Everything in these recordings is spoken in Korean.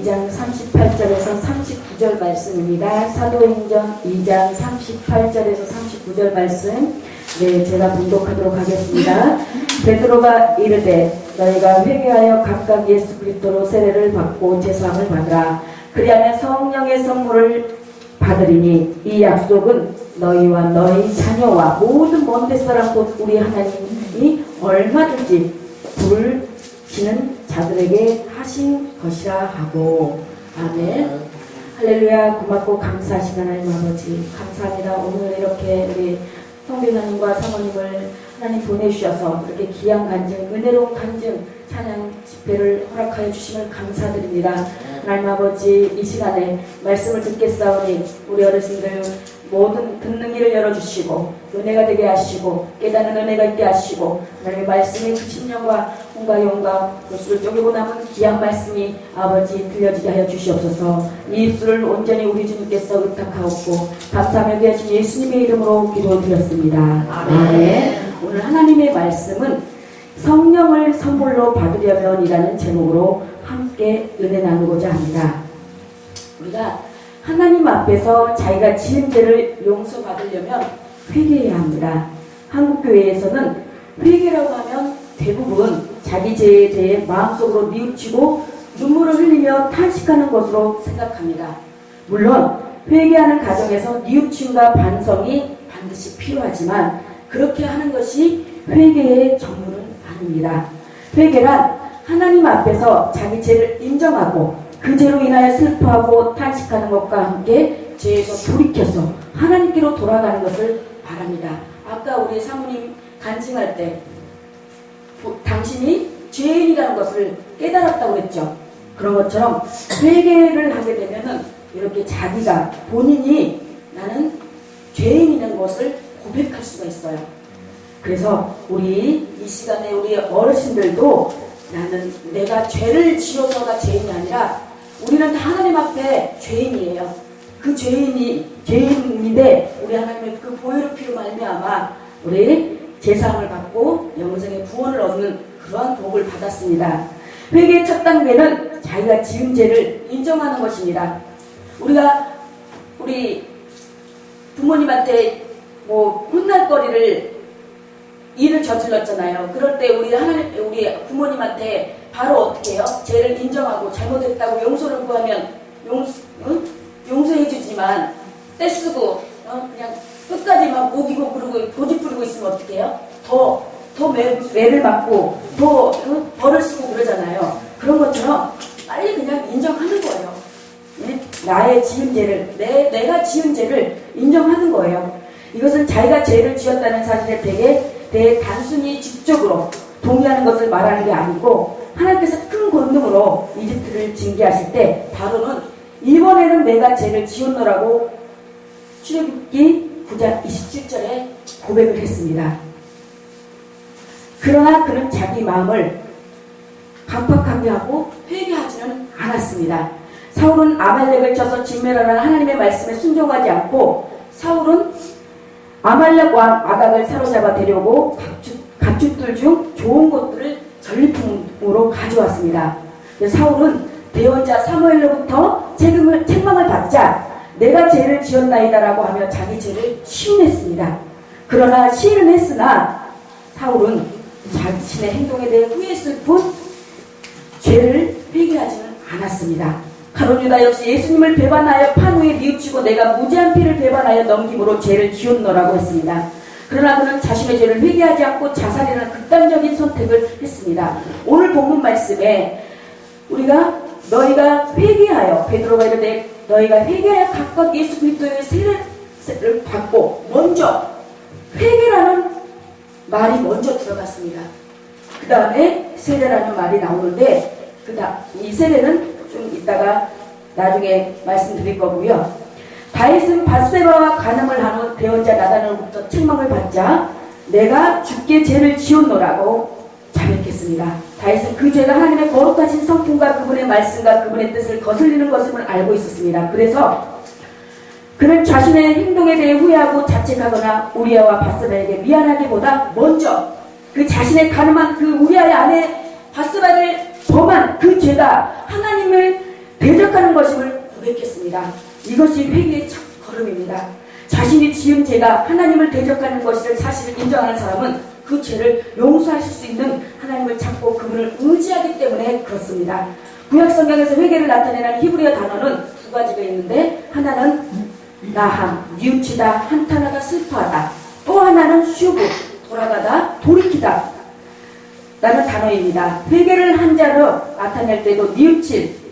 2장 38절에서 39절 말씀입니다. 사도행전 2장 38절에서 39절 말씀, 네, 제가 봉독하도록 하겠습니다. 베드로가 이르되 너희가 회개하여 각각 예수 그리스도로 세례를 받고 제사함을 받으라. 그리하면 성령의 선물을 받으리니 이 약속은 너희와 너희 자녀와 모든 먼 데사람 곧 우리 하나님이 얼마든지 부르시는 자들에게 하신 것이라 하고. 아멘. 할렐루야. 고맙고 감사하신 하나님 아버지 감사합니다. 오늘 이렇게 우리 성교사님과 사모님을 하나님 보내주셔서 이렇게 귀한 간증, 은혜로운 간증, 찬양 집회를 허락하여 주심을 감사드립니다. 하나님 아버지, 이 시간에 말씀을 듣겠사오니 우리 어르신들 모든 듣는 길을 열어주시고 은혜가 되게 하시고 깨닫는 은혜가 있게 하시고 하나님의 말씀이 그 심령과 혼과 영과 교수를 쪼개고 남은 귀한 말씀이 아버지 들려지게 하여 주시옵소서. 이 입술을 온전히 우리 주님께서 의탁하옵고 감사하며 귀하신 예수님의 이름으로 기도드렸습니다. 아멘. 오늘 하나님의 말씀은 성령을 선물로 받으려면이라는 제목으로 함께 은혜 나누고자 합니다. 우리가 하나님 앞에서 자기가 지은 죄를 용서받으려면 회개해야 합니다. 한국교회에서는 회개라고 하면 대부분 자기 죄에 대해 마음속으로 뉘우치고 눈물을 흘리며 탄식하는 것으로 생각합니다. 물론 회개하는 과정에서 뉘우침과 반성이 반드시 필요하지만 그렇게 하는 것이 회개의 전부는 아닙니다. 회개란 하나님 앞에서 자기 죄를 인정하고 그 죄로 인하여 슬퍼하고 탄식하는 것과 함께 죄에서 돌이켜서 하나님께로 돌아가는 것을 바랍니다. 아까 우리 사모님 간증할 때 당신이 죄인이라는 것을 깨달았다고 했죠. 그런 것처럼 회개를 하게 되면은 이렇게 자기가 본인이 나는 죄인이라는 것을 고백할 수가 있어요. 그래서 우리 이 시간에 우리 어르신들도 나는 내가 죄를 지어서가 죄인이 아니라 우리는 하나님 앞에 죄인이에요. 그 죄인인데 우리 하나님의 그 보혈의 피로 말미암아 우리 제사함을 받고 영생의 구원을 얻는 그러한 복을 받았습니다. 회개의 첫 단계는 자기가 지은 죄를 인정하는 것입니다. 우리가 우리 부모님한테 뭐 혼날 거리를 일을 저질렀잖아요. 그럴 때 우리 부모님한테 바로 어떻게 해요? 죄를 인정하고 잘못했다고 용서를 구하면 용서해 주지만 떼쓰고 그냥 끝까지 막 목이고 부르고 고집 부르고 있으면 어떻게 해요? 더 매를 맞고 더 벌을 쓰고 그러잖아요. 그런 것처럼 빨리 그냥 인정하는 거예요. 나의 지은 죄를 내가 지은 죄를 인정하는 거예요. 이것은 자기가 죄를 지었다는 사실에 대해 단순히 직접으로 동의하는 것을 말하는 게 아니고 하나님께서 큰 권능으로 이집트를 징계하실 때 바로는 이번에는 내가 죄를 지었노라고 출애굽기 9장 27절에 고백을 했습니다. 그러나 그는 자기 마음을 강팍하게 하고 회개하지는 않았습니다. 사울은 아말렉을 쳐서 진멸하라는 하나님의 말씀에 순종하지 않고 사울은 아말렉 왕 아각을 사로잡아 데려오고 가축들 중 좋은 것들을 전리품으로 가져왔습니다. 사울은 대언자 사무엘로부터 책망을 받자 내가 죄를 지었나이다라고 하며 자기 죄를 시인했습니다. 그러나 시인은 했으나 사울은 자신의 행동에 대해 후회했을 뿐 죄를 회개하지는 않았습니다. 가룟 유다 역시 예수님을 배반하여 판 후에 뉘우치고 내가 무죄한 피를 배반하여 넘김으로 죄를 지었노라고 했습니다. 그러나 그는 자신의 죄를 회개하지 않고 자살이라는 극단적인 선택을 했습니다. 오늘 본문 말씀에 우리가 너희가 회개하여 베드로가 이르되 너희가 회개하여 각각 예수 그리스도의 세례를 받고 먼저 회개라는 말이 먼저 들어갔습니다. 그 다음에 세례라는 말이 나오는데 이 세례는 좀 이따가 나중에 말씀드릴 거고요. 다윗은 밧세바와 간음을 한 후 대언자 나단으로부터 책망을 받자 내가 주께 죄를 지었노라고 자백했습니다. 다윗은 그 죄가 하나님의 거룩하신 성품과 그분의 말씀과 그분의 뜻을 거슬리는 것임을 알고 있었습니다. 그래서 그는 자신의 행동에 대해 후회하고 자책하거나 우리아와 밧세바에게 미안하기보다 먼저 그 자신의 가늠한 그 우리아의 아내 밧세바를 범한 그 죄가 하나님을 대적하는 것임을 고백했습니다. 이것이 회개의 첫 걸음입니다. 자신이 지은 죄가 하나님을 대적하는 것을 사실을 인정하는 사람은 그 죄를 용서하실 수 있는 하나님을 찾고 그분을 의지하기 때문에 그렇습니다. 구약 성경에서 회개를 나타내는 히브리어 단어는 두 가지가 있는데, 하나는 나함, 뉘우치다, 한탄하다, 슬퍼하다. 또 하나는 슈브, 돌아가다, 돌이키다 라는 단어입니다. 회개를 한자로 나타낼 때도 뉘우칠,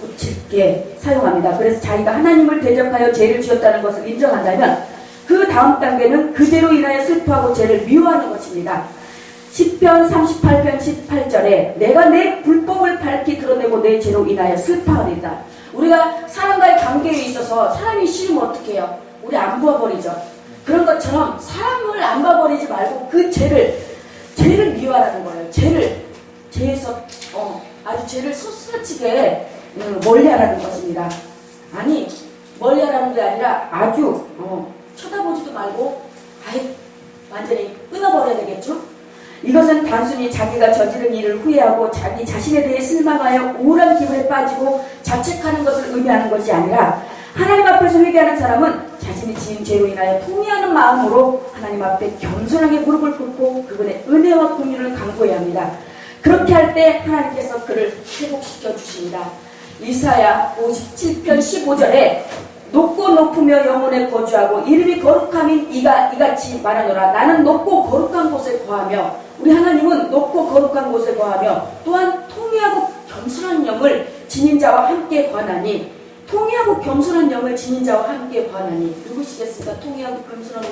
고칠게 사용합니다. 그래서 자기가 하나님을 대적하여 죄를 지었다는 것을 인정한다면 그 다음 단계는 그 죄로 인하여 슬퍼하고 죄를 미워하는 것입니다. 시편 38편 18절에 내가 내 불법을 밝히 드러내고 내 죄로 인하여 슬퍼하리다. 우리가 사람과의 관계에 있어서 사람이 싫으면 어떻게 해요? 우리 안 부어버리죠. 그런 것처럼 사람을 안 봐버리지 말고 그 죄를 미워하라는 거예요. 죄에서 아주 죄를 소스라치게 멀리하라는 것입니다. 아니, 멀리하라는 게 아니라 아주 쳐다보지도 말고 아예 완전히 끊어버려야 되겠죠? 이것은 단순히 자기가 저지른 일을 후회하고 자기 자신에 대해 실망하여 우울한 기분에 빠지고 자책하는 것을 의미하는 것이 아니라, 하나님 앞에서 회개하는 사람은 자신이 지은 죄로 인하여 통회하는 마음으로 하나님 앞에 겸손하게 무릎을 꿇고 그분의 은혜와 긍휼을 간구해야 합니다. 그렇게 할 때 하나님께서 그를 회복시켜 주십니다. 이사야 57편 15절에 높고 높으며 영원에 거주하고 이름이 거룩함인 이같이 말하노라. 나는 높고 거룩한 곳에 거하며, 우리 하나님은 높고 거룩한 곳에 거하며 또한 통회하고 겸손한 영을 지닌 자와 함께 거하나니, 통회하고 겸손한 영을 지닌 자와 함께 거하나니 누구시겠습니까? 통회하고 겸손한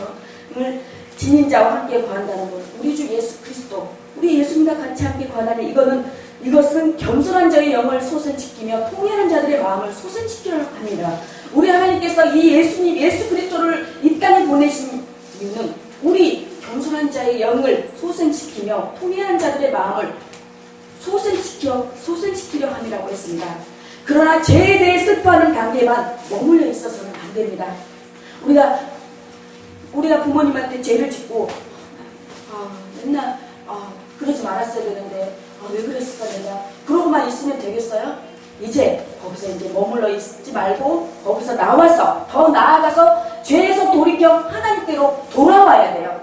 영을 지닌 자와 함께 거한다는 것, 우리 주 예수 그리스도, 우리 예수님과 같이 함께 거하나니, 이것은 겸손한 자의 영을 솟아지키며 통회하는 자들의 마음을 솟아지키려 합니다. 우리 하나님께서 이 예수 그리스도를 이 땅에 보내신 이유는 우리 겸손한 자의 영을 솟아지키며 통회하는 자들의 마음을 솟아지키려 함이라고 했습니다. 그러나 죄에 대해 슬퍼하는 단계만 머물러 있어서는 안 됩니다. 우리가 부모님한테 죄를 짓고 맨날 그러지 말았어야 되는데 왜 그랬을까 내가, 그러고만 있으면 되겠어요? 이제 거기서 머물러 있지 말고 거기서 나와서 더 나아가서 죄에서 돌이켜 하나님께로 돌아와야 돼요.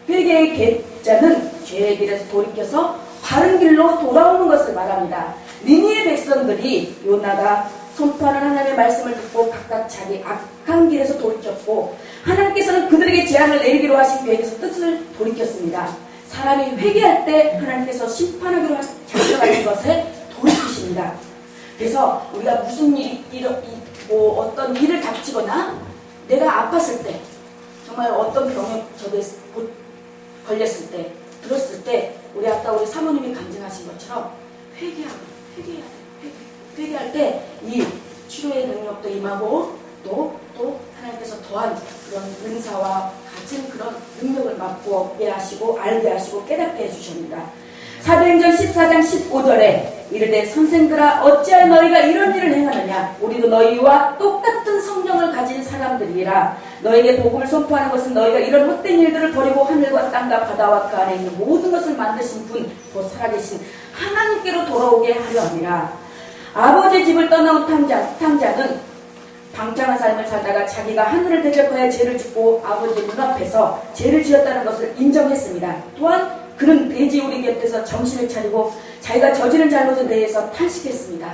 회개의 계자는 죄의 길에서 돌이켜서 바른 길로 돌아오는 것을 말합니다. 니느웨 백성들이 요나가 선포하는 하나님의 말씀을 듣고 각각 자기 악한 길에서 돌이켰고, 하나님께서는 그들에게 재앙을 내리기로 하신 계획에서 뜻을 돌이켰습니다. 사람이 회개할 때 하나님께서 심판하기로 작정하신 것에 돌이키십니다. 그래서 우리가 무슨 어떤 일을 닥치거나 내가 아팠을 때, 정말 어떤 병에 걸렸을 때, 들었을 때, 우리 사모님이 간증하신 것처럼 회개해야 돼. 회개할 때 이 치료의 능력도 임하고 또 하나님께서 더한 그런 은사와 같은 그런 능력을 맛보게 하시고 알게 하시고 깨닫게 해주십니다. 사도행전 14장 15절에 이르되 선생들아 어찌하여 너희가 이런 일을 행하느냐, 우리도 너희와 똑같은 성령을 가진 사람들이라. 너희에게 복음을 선포하는 것은 너희가 이런 헛된 일들을 버리고 하늘과 땅과 바다와 그 안에 있는 모든 것을 만드신 분 곧 살아계신 하나님께로 돌아오게 하려 함이라. 아버지 집을 떠나온 탕자는 방탕한 삶을 살다가 자기가 하늘을 대적하여 죄를 짓고 아버지의 눈앞에서 죄를 지었다는 것을 인정했습니다. 또한 그는 돼지우리 곁에서 정신을 차리고 자기가 저지른 잘못에 대해서 탄식했습니다.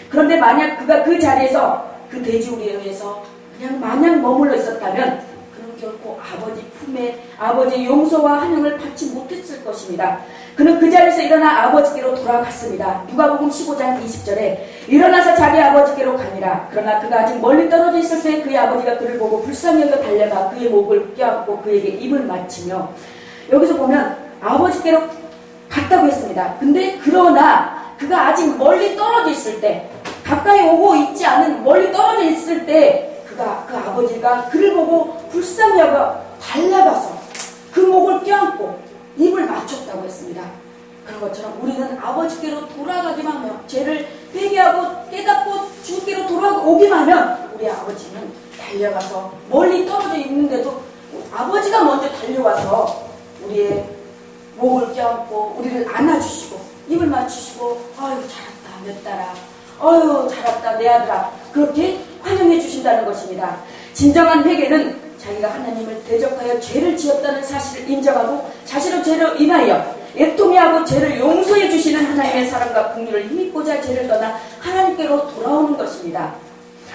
그런데 만약 그가 그 자리에서 그 돼지우리에 의해서 그냥 마냥 머물러 있었다면 그는 결코 아버지 품에 아버지의 용서와 환영을 받지 못했을 것입니다. 그는 그 자리에서 일어나 아버지께로 돌아갔습니다. 누가복음 15장 20절에 일어나서 자기 아버지께로 가니라. 그러나 그가 아직 멀리 떨어져 있을 때 그의 아버지가 그를 보고 불쌍히 여겨 달려가 그의 목을 껴안고 그에게 입을 맞추며, 여기서 보면 아버지께로 갔다고 했습니다. 근데 그러나 그가 아직 멀리 떨어져 있을 때, 가까이 오고 있지 않은 멀리 떨어져 있을 때 그 아버지가 그를 보고 불쌍히 여겨 달려가서 그 목을 껴안고 입을 맞췄다고 했습니다. 그런 것처럼 우리는 아버지께로 돌아가기만 하면, 죄를 회개하고 깨닫고 주께로 돌아오기만 하면 우리 아버지는 달려가서 멀리 떨어져 있는데도 아버지가 먼저 달려와서 우리의 목을 껴안고 우리를 안아주시고 입을 맞추시고 아이고 잘했다 몇 달아 어휴 잘했다 내 아들아 그렇게 환영해 주신다는 것입니다. 진정한 회개는 자기가 하나님을 대적하여 죄를 지었다는 사실을 인정하고 자신의 죄를 인하여 애통해하고 죄를 용서해 주시는 하나님의 사랑과 긍휼을 힘입고자 죄를 떠나 하나님께로 돌아오는 것입니다.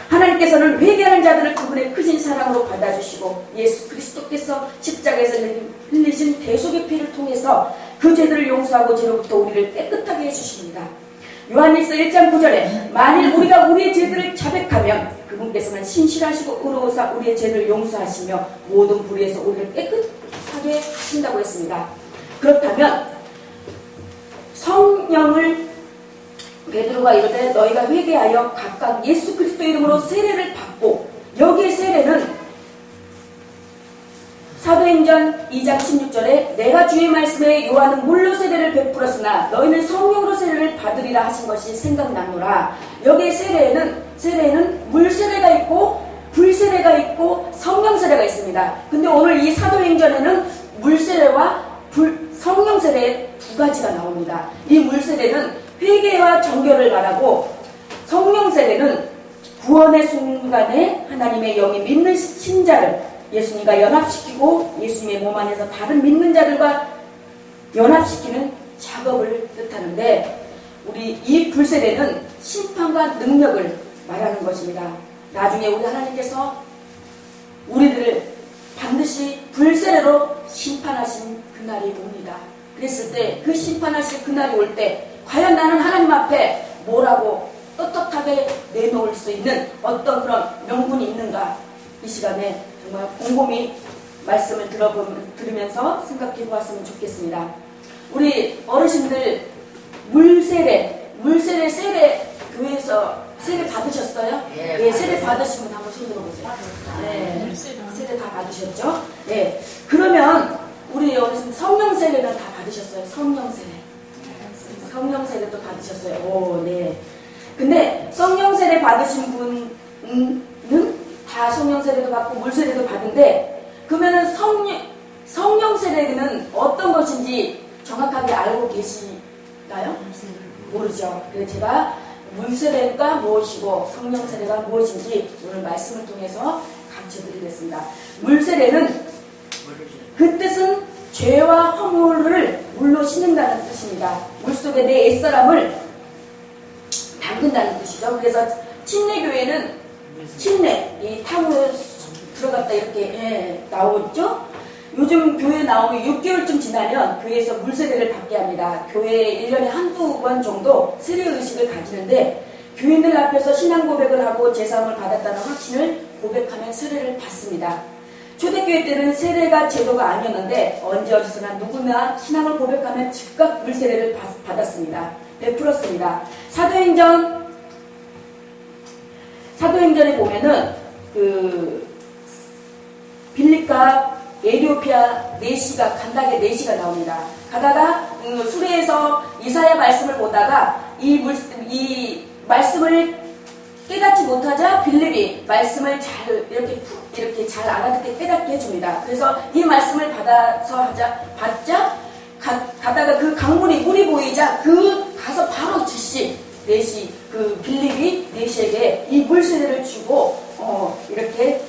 하나님께서는 회개하는 자들을 그분의 크신 사랑으로 받아주시고 예수 그리스도께서 십자가에서 흘리신 대속의 피를 통해서 그 죄들을 용서하고 죄로부터 우리를 깨끗하게 해주십니다. 요한일서 1장 9절에 만일 우리가 우리의 죄들을 자백하면 그분께서는 신실하시고 의로우사 우리의 죄를 용서하시며 모든 불의에서 우리를 깨끗하게 하신다고 했습니다. 그렇다면 성령을 베드로가 이르되 너희가 회개하여 각각 예수 그리스도 이름으로 세례를 받고 여기에 세례는 사도행전 2장 16절에 내가 주의 말씀에 요한은 물로 세례를 베풀었으나 너희는 성령으로 세례를 받으리라 하신 것이 생각나노라. 여기에 세례에는 물세례가 있고 불세례가 있고 성령세례가 있습니다. 근데 오늘 이 사도행전에는 물세례와 성령세례 두 가지가 나옵니다. 이 물세례는 회개와 정결을 말하고 성령세례는 구원의 순간에 하나님의 영이 믿는 신자를 예수님과 연합시키고 예수님의 몸 안에서 다른 믿는 자들과 연합시키는 작업을 뜻하는데 우리 이 불세례는 심판과 능력을 말하는 것입니다. 나중에 우리 하나님께서 우리들을 반드시 불세례로 심판하신 그날이 옵니다. 그랬을 때 그 심판하실 그날이 올 때 과연 나는 하나님 앞에 뭐라고 떳떳하게 내놓을 수 있는 어떤 그런 명분이 있는가 이 시간에 정말 곰곰이 말씀을 들으면서 생각해 보았으면 좋겠습니다. 우리 어르신들 물세례 교회에서 세례 받으셨어요? 네, 세례 받으신 분 한번 손 들어보세요. 네, 세례 다 받으셨죠? 네, 그러면 우리 어르신 성령세례는 다 받으셨어요? 성령세례도 받으셨어요? 오, 네. 근데 성령세례 받으신 분은 다 성령세례도 받고 물세례도 받은데 그러면은 성령세례는 어떤 것인지 정확하게 알고 계시나요? 모르죠. 그래서 제가 물세례가 무엇이고 성령세례가 무엇인지 오늘 말씀을 통해서 가르쳐드리겠습니다. 물세례는 그 뜻은 죄와 허물을 물로 씻는다는 뜻입니다. 물속에 내 옛사람을 담근다는 뜻이죠. 그래서 침례교회는 이 탕으로 들어갔다 이렇게 나오죠. 요즘 교회 나오면 6개월쯤 지나면 교회에서 물세례를 받게 합니다. 교회에 1년에 한두 번 정도 세례의식을 가지는데 교인들 앞에서 신앙 고백을 하고 제사함을 받았다는 확신을 고백하면 세례를 받습니다. 초대교회 때는 세례가 제도가 아니었는데 언제 어디서나 누구나 신앙을 고백하면 즉각 물세례를 받았습니다. 베풀었습니다. 사도행전에 보면은 빌립과 에티오피아 내시가 간다게 내시가 나옵니다. 가다가 수레에서 이사야 말씀을 보다가 이 말씀을 깨닫지 못하자 빌립이 말씀을 이렇게 잘 알아듣게 깨닫게 해줍니다. 그래서 이 말씀을 받자 가다가 그 강물이 물이 보이자 가서 바로 즉시 빌립이 내시에게 이 물세례를 주고 이렇게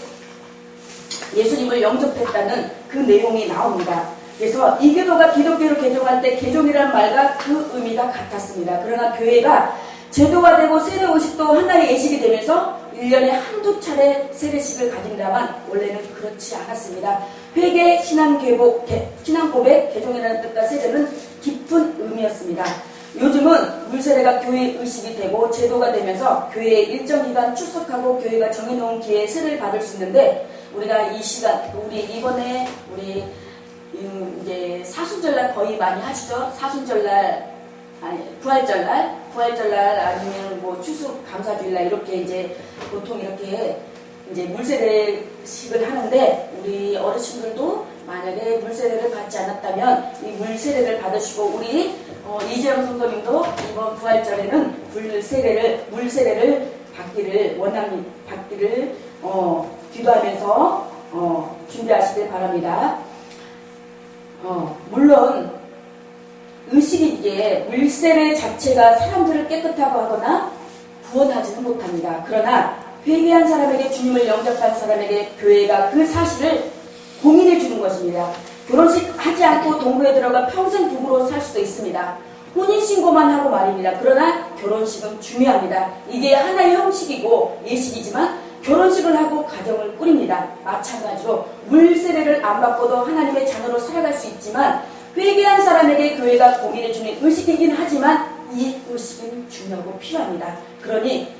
예수님을 영접했다는 그 내용이 나옵니다. 그래서 이교도가 기독교로 개종할 때 개종이라는 말과 그 의미가 같았습니다. 그러나 교회가 제도가 되고 세례의식도 하나의 예식이 되면서 1년에 한두 차례 세례식을 가진다만 원래는 그렇지 않았습니다. 회개, 신앙 고백, 개종이라는 뜻과 세례는 깊은 의미였습니다. 요즘은 물세례가 교회 의식이 되고 제도가 되면서 교회에 일정 기간 출석하고 교회가 정해놓은 기회에 세례를 받을 수 있는데 우리가 이 시간 이번에 이제 사순절날 거의 많이 하시죠. 부활절날 아니면 뭐 추수감사주일날 이렇게 이제 보통 이렇게 이제 물세례식을 하는데 우리 어르신들도 만약에 물세례를 받지 않았다면 이 물세례를 받으시고 우리 이재영 성도님도 이번 부활절에는 물세례를 받기를 기도하면서 준비하시길 바랍니다. 물론 의식이 이게 물세례 자체가 사람들을 깨끗하고 하거나 구원하지는 못합니다. 그러나 회개한 사람에게, 주님을 영접한 사람에게 교회가 그 사실을 공인해 주는 것입니다. 결혼식 하지 않고 동거에 들어가 평생 부부로 살 수도 있습니다. 혼인신고만 하고 말입니다. 그러나 결혼식은 중요합니다. 이게 하나의 형식이고 예식이지만 결혼식을 하고 가정을 꾸립니다. 마찬가지로 물세례를 안 받고도 하나님의 자녀로 살아갈 수 있지만 회개한 사람에게 교회가 공인해 주는 의식이긴 하지만 이 의식은 중요하고 필요합니다. 그러니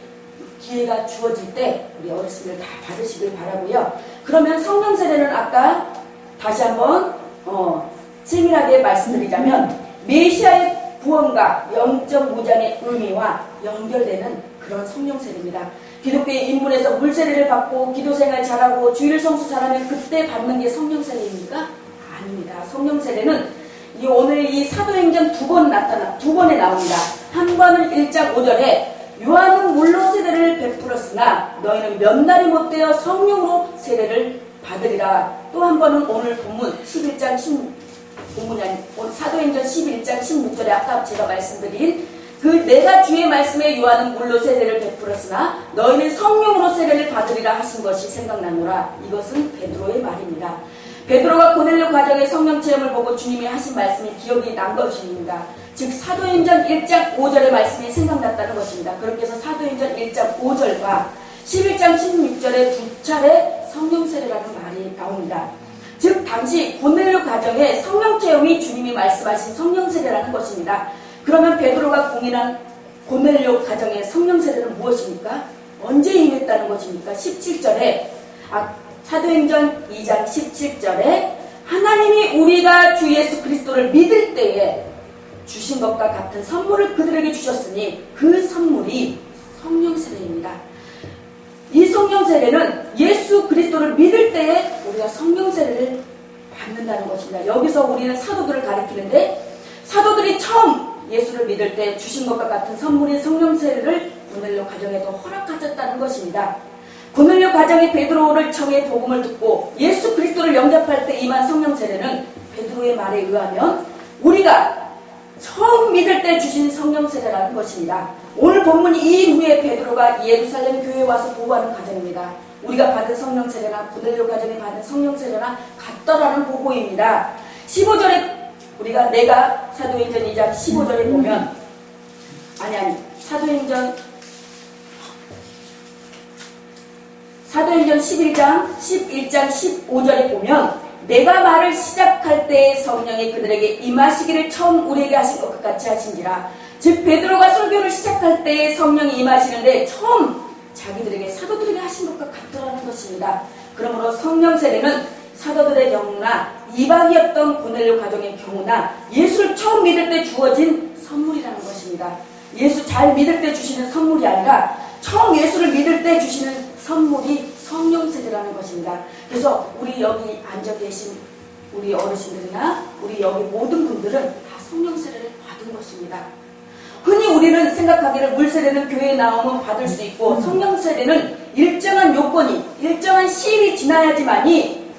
기회가 주어질 때 우리 어르신들 다 받으시길 바라고요. 그러면 성령 세례는 아까 다시 한번 세밀하게 말씀드리자면 메시아의 구원과 영적 무장의 의미와 연결되는 그런 성령 세례입니다. 기독교의 입문에서 물세례를 받고 기도생활 잘하고 주일 성수 잘하면 그때 받는 게 성령 세례입니까? 아닙니다. 성령 세례는 오늘 이 사도행전 두 번에 나옵니다. 한 번은 1장 5절에 요한은 물로 세례를 베풀었으나 너희는 몇 날이 못되어 성령으로 세례를 받으리라. 또 한 번은 오늘 본문 11장 사도행전 11장 16절에 아까 제가 말씀드린 내가 주의 말씀에 요한은 물로 세례를 베풀었으나 너희는 성령으로 세례를 받으리라 하신 것이 생각나노라. 이것은 베드로의 말입니다. 베드로가 고넬료 가정의 성령 체험을 보고 주님이 하신 말씀이 기억이 난 것입니다. 즉 사도행전 1장 5절의 말씀이 생각났다는 것입니다. 그렇게 해서 사도행전 1장 5절과 11장 16절에 두 차례 성령 세례라는 말이 나옵니다. 즉 당시 고넬료 가정의 성령 체험이 주님이 말씀하신 성령 세례라는 것입니다. 그러면 베드로가 공인한 고넬료 가정의 성령 세례는 무엇입니까? 언제 임했다는 것입니까? 17절에 사도행전 2장 17절에 하나님이 우리가 주 예수 그리스도를 믿을 때에 주신 것과 같은 선물을 그들에게 주셨으니 그 선물이 성령 세례입니다. 이 성령 세례는 예수 그리스도를 믿을 때에 우리가 성령 세례를 받는다는 것입니다. 여기서 우리는 사도들을 가리키는데 사도들이 처음 예수를 믿을 때 주신 것과 같은 선물인 성령 세례를 고넬료 가정에도 허락하셨다는 것입니다. 고넬료 가정이 베드로를 청해 복음을 듣고 예수 그리스도를 영접할 때 임한 성령 세례는 베드로의 말에 의하면 우리가 처음 믿을 때 주신 성령 세례라는 것입니다. 오늘 본문 이후에 베드로가 예루살렘 교회에 와서 보고하는 가정입니다. 우리가 받은 성령 세례나 고넬료 가정이 받은 성령 세례나 같더라는 보고입니다. 15절에 내가 사도행전 2장 15절에 보면 사도행전 11장 15절에 보면 내가 말을 시작할 때에 성령이 그들에게 임하시기를 처음 우리에게 하신 것 같이 하신지라. 즉 베드로가 설교를 시작할 때에 성령이 임하시는데 처음 자기들에게 사도들에게 하신 것과 같더라는 것입니다. 그러므로 성령 세례는 사도들의 경우나 이방이었던 고넬료 가정의 경우나 예수를 처음 믿을 때 주어진 선물이라는 것입니다. 예수 잘 믿을 때 주시는 선물이 아니라 처음 예수를 믿을 때 주시는 선물이 성령 세례라는 것입니다. 그래서 우리 여기 앉아 계신 우리 어르신들이나 우리 여기 모든 분들은 다 성령 세례를 받은 것입니다. 흔히 우리는 생각하기를 물세례는 교회에 나오면 받을 수 있고 성령 세례는 일정한 요건이 일정한 시일이 지나야지만이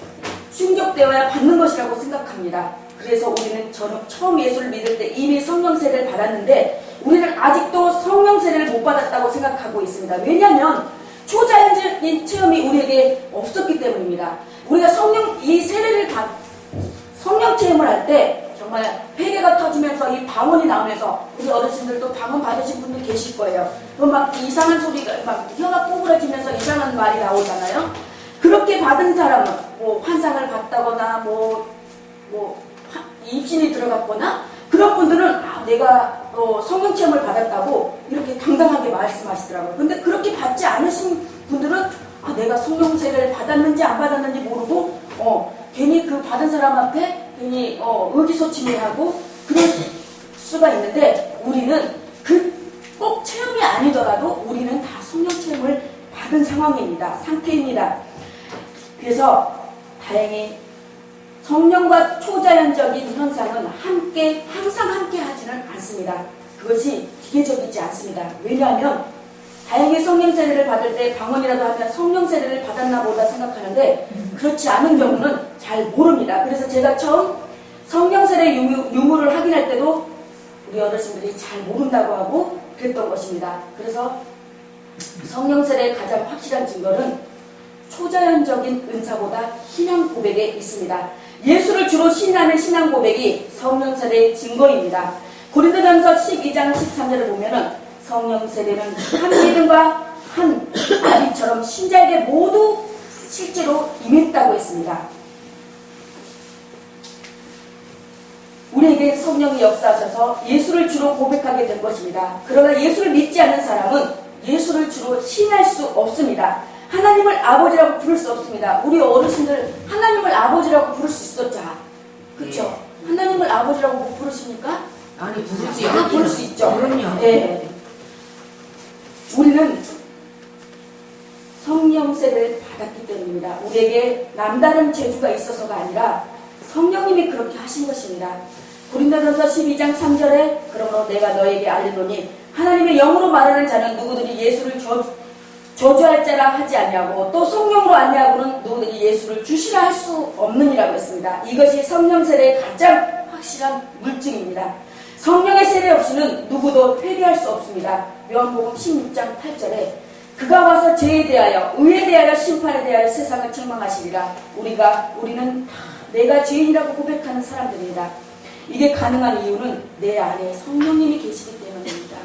충족되어야 받는 것이라고 생각합니다. 그래서 우리는 처음 예수를 믿을 때 이미 성령 세례를 받았는데 우리는 아직도 성령 세례를 못 받았다고 생각하고 있습니다. 왜냐하면 초자연적인 체험이 우리에게 없었기 때문입니다. 우리가 성령 체험을 할 때 정말 회개가 터지면서 이 방언이 나오면서 우리 어르신들도 방언 받으신 분들 계실 거예요. 막 이상한 소리가 막 혀가 꼬부러지면서 이상한 말이 나오잖아요. 그렇게 받은 사람은 환상을 봤다거나 입신이 들어갔거나 그런 분들은 내가 성령 체험을 받았다고 이렇게 당당하게 말씀하시더라고요. 근데 그렇게 받지 않으신 분들은 내가 성령 세례를 받았는지 안 받았는지 모르고 괜히 그 받은 사람 앞에 괜히 의기소침해하고 그럴 수가 있는데 우리는 꼭 체험이 아니더라도 우리는 다 성령 체험을 받은 상태입니다. 그래서 다행히 성령과 초자연적인 현상은 항상 함께 하지는 않습니다. 그것이 기계적이지 않습니다. 왜냐하면 다행히 성령 세례를 받을 때 방언이라도 하면 성령 세례를 받았나 보다 생각하는데 그렇지 않은 경우는 잘 모릅니다. 그래서 제가 처음 성령 세례 유무를 확인할 때도 우리 어르신들이 잘 모른다고 하고 그랬던 것입니다. 그래서 성령 세례의 가장 확실한 증거는 초자연적인 은사보다 신앙 고백에 있습니다. 예수를 주로 신뢰하는 신앙 고백이 성령 세례의 증거입니다. 고린도전서 12장 13절을 보면은 성령 세례는 한 믿음과 한 아비처럼 신자에게 모두 실제로 임했다고 했습니다. 우리에게 성령이 역사하셔서 예수를 주로 고백하게 된 것입니다. 그러나 예수를 믿지 않는 사람은 예수를 주로 신뢰할 수 없습니다. 하나님을 아버지라고 부를 수 없습니다. 우리 어르신들 하나님을 아버지라고 부를 수 있었죠. 그렇죠? 네. 하나님을 아버지라고 못 부르십니까? 아니 부르지. 부를 수 있죠. 그럼요. 네. 우리는 성령 세례를 받았기 때문입니다. 우리에게 남다른 재주가 있어서가 아니라 성령님이 그렇게 하신 것입니다. 고린도전서 12장 3절에 그러므로 내가 너에게 알리노니 하나님의 영으로 말하는 자는 누구들이 예수를 저주할 자라 하지 아니하고 또 성령으로 아니하고는 누구들이 예수를 주시라 할 수 없느니라고 했습니다. 이것이 성령 세례의 가장 확실한 물증입니다. 성령의 세례 없이는 누구도 회개할 수 없습니다. 요한복음 16장 8절에 그가 와서 죄에 대하여 의에 대하여 심판에 대하여 세상을 책망하시리라. 우리는 다 내가 죄인이라고 고백하는 사람들입니다. 이게 가능한 이유는 내 안에 성령님이 계시기 때문입니다.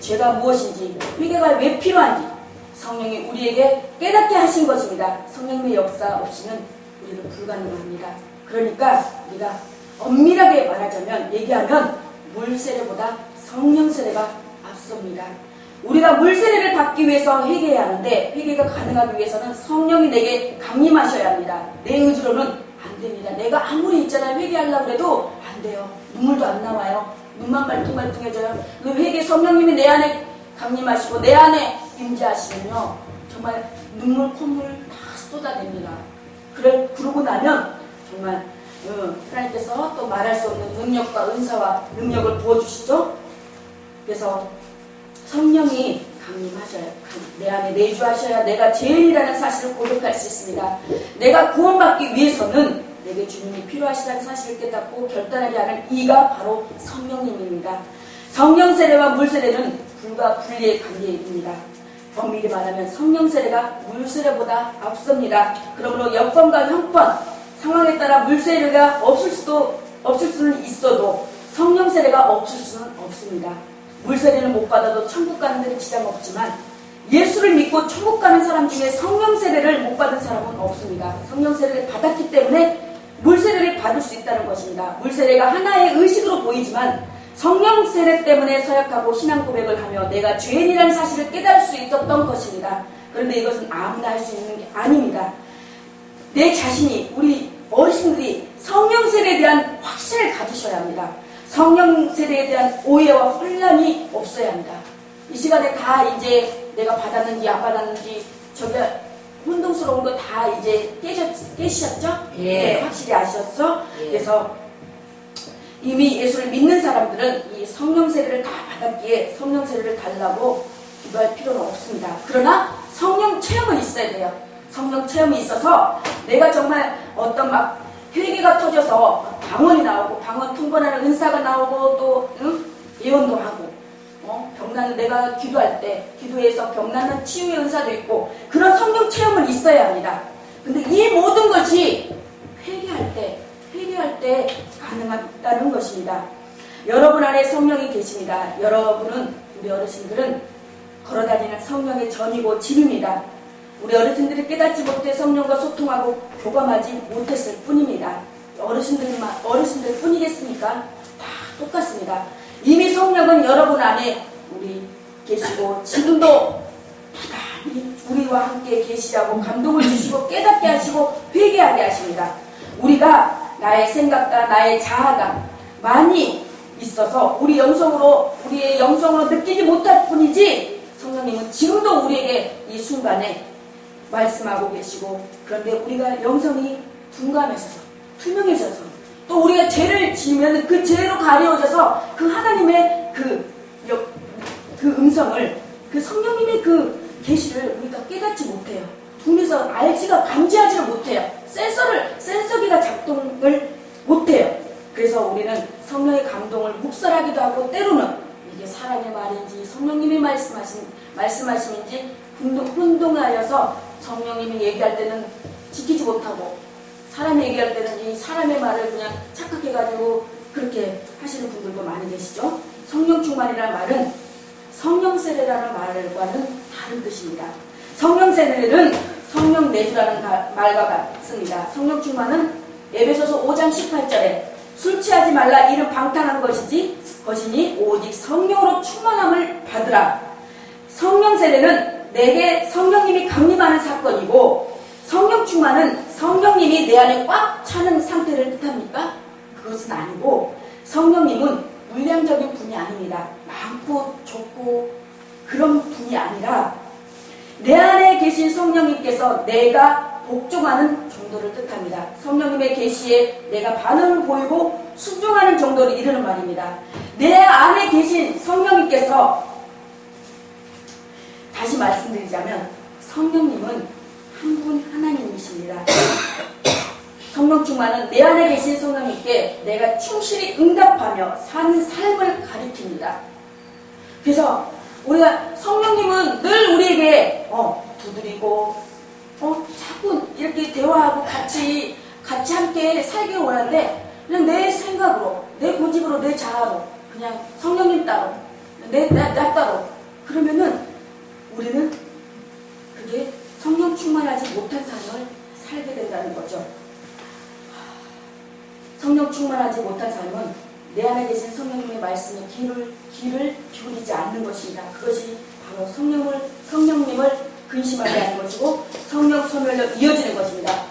죄가 무엇인지, 회개가 왜 필요한지 성령이 우리에게 깨닫게 하신 것입니다. 성령님의 역사 없이는 우리는 불가능합니다. 그러니까 우리가 엄밀하게 말하자면 얘기하면 물세례보다 성령 세례가 앞섭니다. 우리가 물세례를 받기 위해서 회개해야 하는데 회개가 가능하기 위해서는 성령이 내게 강림하셔야 합니다. 내 의지로는 안 됩니다. 내가 아무리 있잖아요. 회개하려고 해도 안 돼요. 눈물도 안 나와요. 눈만 말뚱말뚱해져요. 그 회개 성령님이 내 안에 강림하시고 내 안에 임재하시면요. 정말 눈물, 콧물 다 쏟아냅니다. 그러고 나면 정말 하나님께서 또 말할 수 없는 능력과 은사와 능력을 부어주시죠. 그래서 성령이 강림하셔야, 내 안에 내주하셔야 내가 죄인이라는 사실을 고백할 수 있습니다. 내가 구원받기 위해서는 내게 주님이 필요하시다는 사실을 깨닫고 결단하게 하는 이가 바로 성령님입니다. 성령 세례와 물 세례는 불과 분리의 관계입니다. 엄밀히 말하면 성령 세례가 물 세례보다 앞섭니다. 그러므로 여건과 형편, 상황에 따라 물 세례가 없을 수는 있어도 성령 세례가 없을 수는 없습니다. 물 세례는 못 받아도 천국 가는 데는 지장 없지만 예수를 믿고 천국 가는 사람 중에 성령 세례를 못 받은 사람은 없습니다. 성령 세례를 받았기 때문에 물 세례를 받을 수 있다는 것입니다. 물 세례가 하나의 의식으로 보이지만 성령 세례 때문에 서약하고 신앙 고백을 하며 내가 죄인이라는 사실을 깨달을 수 있었던 것입니다. 그런데 이것은 아무나 할 수 있는 게 아닙니다. 내 자신이, 우리 어르신들이 성령 세례에 대한 확신을 가지셔야 합니다. 성령 세례에 대한 오해와 혼란이 없어야 합니다. 이 시간에 다 이제 내가 받았는지 안 받았는지 저기 혼동스러운 거 다 이제 깨시셨죠? 예. 네, 확실히 아셨어? 예. 그래서 이미 예수를 믿는 사람들은 이 성령 세례를 다 받았기에 성령 세례를 달라고 기도할 필요는 없습니다. 그러나 성령 체험은 있어야 돼요. 성령 체험이 있어서 내가 정말 어떤 막 회개가 터져서 방언이 나오고 방언 통번하는 은사가 나오고 또 예언도 하고 병나는 내가 기도할 때 기도해서 병나는 치유의 은사도 있고 그런 성령 체험은 있어야 합니다. 근데 이 모든 것이 회개할 때 가능하다는 것입니다. 여러분 안에 성령이 계십니다. 여러분은, 우리 어르신들은 걸어다니는 성령의 전이고 집입니다. 우리 어르신들이 깨닫지 못해 성령과 소통하고 교감하지 못했을 뿐입니다. 어르신들 뿐이겠습니까? 다 똑같습니다. 이미 성령은 여러분 안에 우리 계시고 지금도 부단히 우리와 함께 계시라고 감동을 주시고 깨닫게 하시고 회개하게 하십니다. 우리가 나의 생각과 나의 자아가 많이 있어서 우리의 영성으로 느끼지 못할 뿐이지 성령님은 지금도 우리에게 이 순간에 말씀하고 계시고 그런데 우리가 영성이 둔감해져서 투명해져서 또 우리가 죄를 지으면 그 죄로 가려워져서 그 하나님의 그 음성을 그 성령님의 그 계시를 우리가 깨닫지 못해요. 눈에서 감지하지를 못해요. 센서기가 작동을 못해요. 그래서 우리는 성령의 감동을 묵살하기도 하고 때로는 이게 사람의 말인지 성령님이 말씀하신 말씀하심인지 혼동하여서 성령님이 얘기할 때는 지키지 못하고 사람이 얘기할 때는 이 사람의 말을 그냥 착각해가지고 그렇게 하시는 분들도 많이 계시죠. 성령 충만이라는 말은 성령 세례라는 말과는 다른 뜻입니다. 성령 세례는 성령 내주라는 말과 같습니다. 성령 충만은 에베소서 5장 18절에 술 취하지 말라 이는 방탕한 것이니 오직 성령으로 충만함을 받으라. 성령 세례는 내게 성령님이 강림하는 사건이고 성령 충만은 성령님이 내 안에 꽉 차는 상태를 뜻합니까? 그것은 아니고 성령님은 물량적인 분이 아닙니다. 많고 적고 그런 분이 아니라 내 안에 계신 성령님께서 내가 복종하는 정도를 뜻합니다. 성령님의 계시에 내가 반응을 보이고 순종하는 정도를 이르는 말입니다. 내 안에 계신 성령님께서 다시 말씀드리자면 성령님은 한 분 하나님이십니다. 성령 충만은 내 안에 계신 성령님께 내가 충실히 응답하며 사는 삶을 가리킵니다. 그래서 우리가 성령님은 늘 우리에게 두드리고 자꾸 이렇게 대화하고 같이 함께 살기를 원하는데 그냥 내 생각으로 내 고집으로 내 자아로 그냥 성령님 따로 나 따로 그러면은 우리는 그게 성령 충만하지 못한 삶을 살게 된다는 거죠. 성령 충만하지 못한 삶은 내 안에 계신 성령님의 말씀에 귀를 기울이지 않는 것입니다. 그것이 바로 성령님을 근심하게 하는 것이고 성령 소멸로 이어지는 것입니다.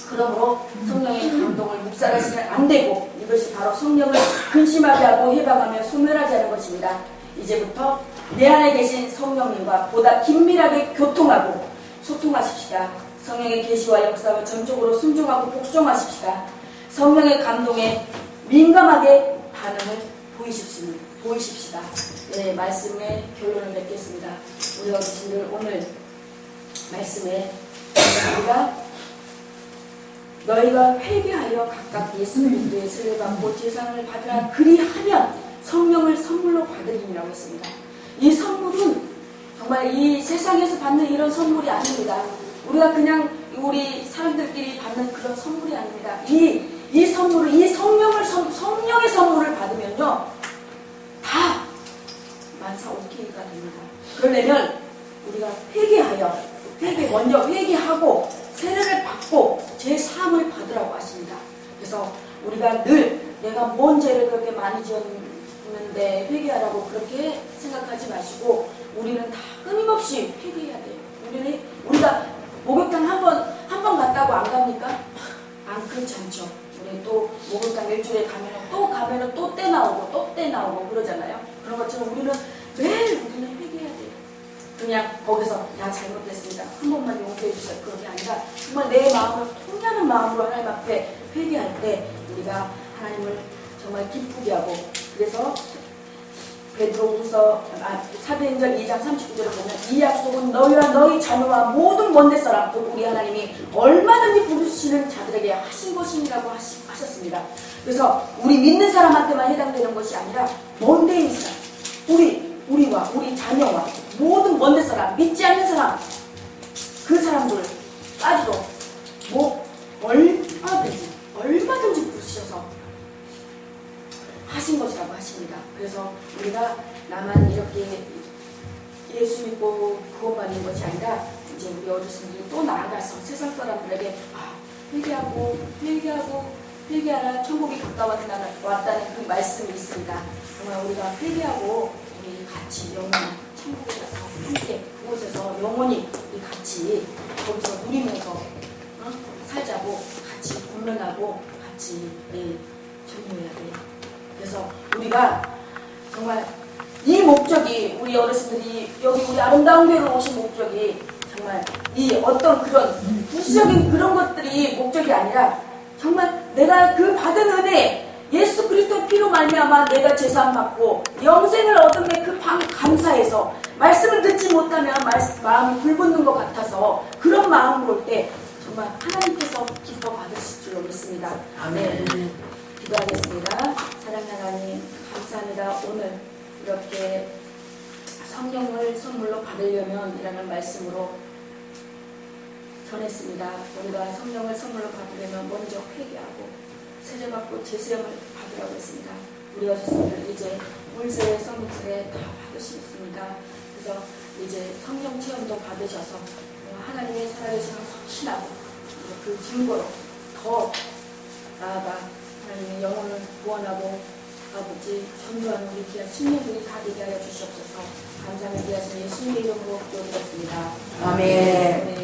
그러므로 성령의 감동을 묵살하시면 안 되고 이것이 바로 성령을 근심하게 하고 해방하며 소멸하지 않는 것입니다. 이제부터 내 안에 계신 성령님과 보다 긴밀하게 교통하고 소통하십시다. 성령의 계시와 역사와 전적으로 순종하고 복종하십시다. 성령의 감동에 민감하게 반응을 보이십시다. 네, 말씀의 결론을 맺겠습니다. 우리 어르신들 오늘 말씀에 너희가 회개하여 각각 예수 그리스도의 세례를 받고 제사를 받으라 그리하면 성령을 선물로 받으리라고 했습니다. 이 선물은 정말 이 세상에서 받는 이런 선물이 아닙니다. 우리가 그냥 우리 사람들끼리 받는 그런 선물이 아닙니다. 이 선물을 성령의 선물을 받으면요 다 만사 오케이가 됩니다. 그러려면 우리가 먼저 회개하고 세례를 받고 제 삶을 받으라고 하십니다. 그래서 우리가 늘 내가 뭔 죄를 그렇게 많이 지었는데 회개하라고 그렇게 생각하지 마시고 우리는 다 끊임없이 회개해야 돼요. 우리가 목욕탕 한 번 갔다고 안 갑니까? 그렇지 않죠. 우리 또 목욕탕 일주일에 가면은 또 때 나오고 그러잖아요. 그런 것처럼 우리는 매일 우리는 회개해야 돼요. 그냥 거기서 잘못됐습니다. 한 번만 용서해 주세요. 그런 게 아니라 정말 내 마음을 통하는 마음으로 하나님 앞에 회개할 때 우리가 하나님을 정말 기쁘게 하고 그래서 베드로후서 사도행전 2장 39절을 보면 이 약속은 너희와 너희 자녀와 모든 먼데 사람 또 우리 하나님이 얼마든지 부르시는 자들에게 하신 것이라고 하셨습니다. 그래서 우리 믿는 사람한테만 해당되는 것이 아니라 먼데 있는 사람 우리와 우리 자녀와 모든 먼데 사람 믿지 않는 사람 그 사람들까지도 얼마든지 부르셔서 하신 것이라고 하십니다. 그래서 우리가 나만 이렇게 예수 믿고 구원받는 것이 아니라 이제 우리 어르신들이 또 나아가서 세상 사람들에게 회개하라 천국이 가까웠다는 그 말씀이 있습니다. 정말 우리가 회개하고 우리 같이 영원히 천국에 가서 함께 그곳에서 영원히 우리 같이 거기서 누리면서 살자고 같이 공론하고 같이 전도해야 돼요. 그래서 우리가 정말 이 목적이 우리 어르신들이 여기 우리 아름다운 교회로 오신 목적이 정말 이 어떤 그런 부수적인 그런 것들이 목적이 아니라 정말 내가 그 받은 은혜 예수 그리스도 피로 말미암아 내가 제사함 받고 영생을 얻은 그 감사해서 말씀을 듣지 못하면 마음이 불붙는 것 같아서 그런 마음으로 올 때 정말 하나님께서 기뻐 받으실 줄로 믿습니다. 아멘. 기도하겠습니다. 사랑하는 하나님 감사합니다. 오늘 이렇게 성령을 선물로 받으려면 이라는 말씀으로 전했습니다. 우리가 성령을 선물로 받으려면 먼저 회개하고 세례받고 제수형을 받으라고 했습니다. 우리 어르신들 이제 물세례, 성령세례 다 받으셨습니다. 그래서 이제 성령 체험도 받으셔서 하나님의 살아계심을 확신하고 그 증거로 더 나아가 하나님의 영혼을 구원하고 아버지 전도하는 우리 귀한 신령들이 다 되게 하여 주시옵소서. 감사하며 기하시는 예수님의 이름으로 기도드렸습니다. 아멘. 네.